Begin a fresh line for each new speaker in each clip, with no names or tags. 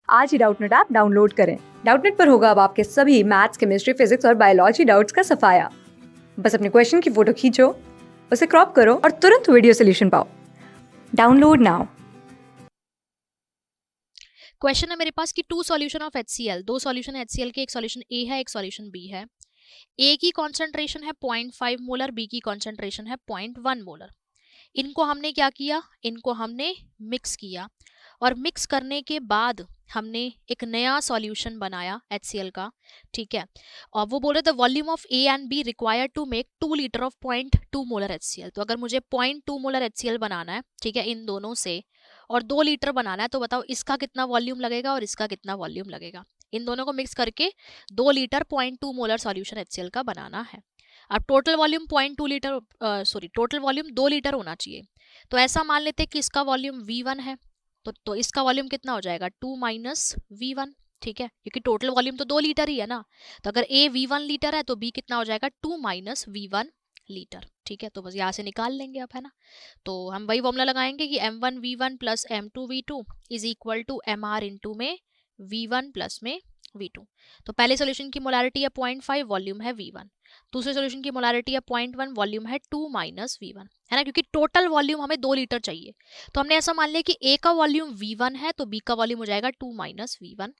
आज ही Doubtnut app download करें। Doubtnut पर होगा अब आपके सभी मैथ्स, केमिस्ट्री, फिजिक्स और बायोलॉजी डाउट्स का सफाया। बस अपने क्वेश्चन की फोटो खींचो, उसे क्रॉप करो और तुरंत वीडियो सोल्यूशन पाओ। Download now.
क्वेश्चन है मेरे पास कि टू सॉल्यूशन ऑफ HCl, दो सॉल्यूशन है HCl के, एक सॉल्यूशन ए है एक सॉल्यूशन बी है। ए की कॉन्सेंट्रेशन है 0.5 मोलर, बी की कॉन्सेंट्रेशन है 0.1 मोलर। इनको हमने क्या किया, इनको हमने मिक्स किया और मिक्स करने के बाद हमने एक नया सॉल्यूशन बनाया HCl का, ठीक है। और वो बोले the volume of A and B required to make 2 litre ऑफ 0.2 मोलर HCl। तो अगर मुझे 0.2 मोलर HCl बनाना है, ठीक है, इन दोनों से, और 2 लीटर बनाना है, तो बताओ इसका कितना वॉल्यूम लगेगा और इसका कितना वॉल्यूम लगेगा। इन दोनों को मिक्स करके 2 लीटर 0.2 मोलर सॉल्यूशन HCl का बनाना है। अब total volume 0.2 litre, total volume 2 litre होना चाहिए। तो ऐसा मान लेते हैं कि इसका वॉल्यूम V1 है, तो इसका वॉल्यूम कितना हो जाएगा 2 माइनस V1, ठीक है, क्योंकि टोटल वॉल्यूम तो 2 लीटर ही है ना। तो अगर A V1 लीटर है तो B कितना हो जाएगा 2 माइनस V1 लीटर, ठीक है। तो बस यहाँ से निकाल लेंगे आप, है ना। तो हम वही फॉर्मूला लगाएंगे कि M1V1 plus M2V2 is equal to MR into में V1 प्लस में V2। तो पहले सोल्यूशन की मोलारिटी है 0.5, वॉल्यूम है V1। दूसरे सोल्यूशन की मोलारिटी है 0.1, वॉल्यूम है 2 माइनस V1, है ना, क्योंकि टोटल वॉल्यूम हमें 2 लीटर चाहिए। तो हमने ऐसा मान लिया कि A का वॉल्यूम V1 है तो B का वॉल्यूम हो जाएगा 2 minus V1।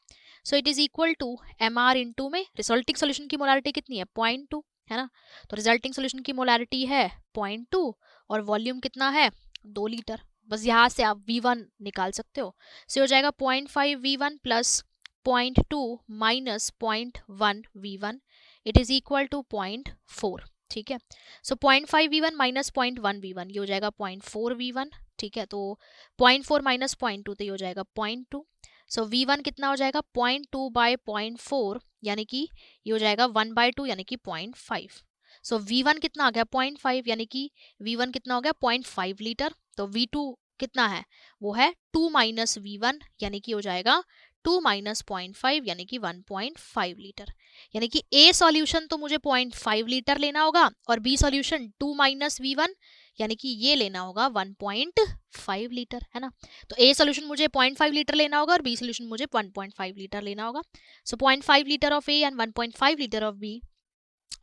So it is equal to MR into में रिजल्टिंग सोल्यूशन की मोलारिटी कितनी है 0.2, है ना। तो रिजल्टिंग सोल्यूशन की मोलारिटी है 0.2 और वॉल्यूम कितना है 2 लीटर। बस यहाँ से आप V1 निकाल सकते हो। सो हो जाएगा 0.5 V1 plus 0.2 minus 0.1 V1, it is equal to 0.4, ठीक है। सो 0.5 V1 माइनस 0.1 V1, ये हो जाएगा 0.4 V1, ठीक है। तो 0.4 माइनस 0.2 तो ये हो जाएगा 0.2। सो V1 कितना हो जाएगा 0.2 बाय 0.4, यानी कि ये हो जाएगा 1/2, यानी कि 0.5। सो V1 कितना आ गया 0.5, यानी कि V1 कितना हो गया 0.5 लीटर। तो V2 कितना है, वो है 2 माइनस V1, यानी कि हो जाएगा 2 माइनस 0.5, यानी कि 1.5 लीटर। यानी कि A सॉल्यूशन तो मुझे 0.5 लीटर लेना होगा और B सॉल्यूशन 2 माइनस V1, यानी कि ये लेना होगा 1.5 लीटर, है ना। तो A सॉल्यूशन मुझे 0.5 लीटर लेना होगा और B सॉल्यूशन मुझे 1.5 लीटर लेना होगा। So 0.5 litre of A and 1.5 litre of B।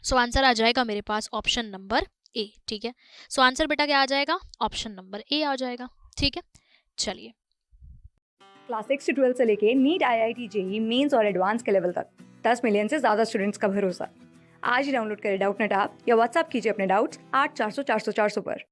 So answer आ जाएगा मेरे पास ऑप्शन नंबर A, ठीक है। सो आंसर बेटा क्या आ जाएगा, ऑप्शन नंबर A आ जाएगा, ठीक है। चलिए,
क्लास 6 से 12 से लेके नीट, IIT, JEE मेंस और एडवांस के लेवल तक 10 मिलियन से ज्यादा स्टूडेंट्स का भरोसा। आज ही डाउनलोड करें डाउटनेट ऐप या व्हाट्सएप कीजिए अपने डाउट्स 8400 400 400 पर।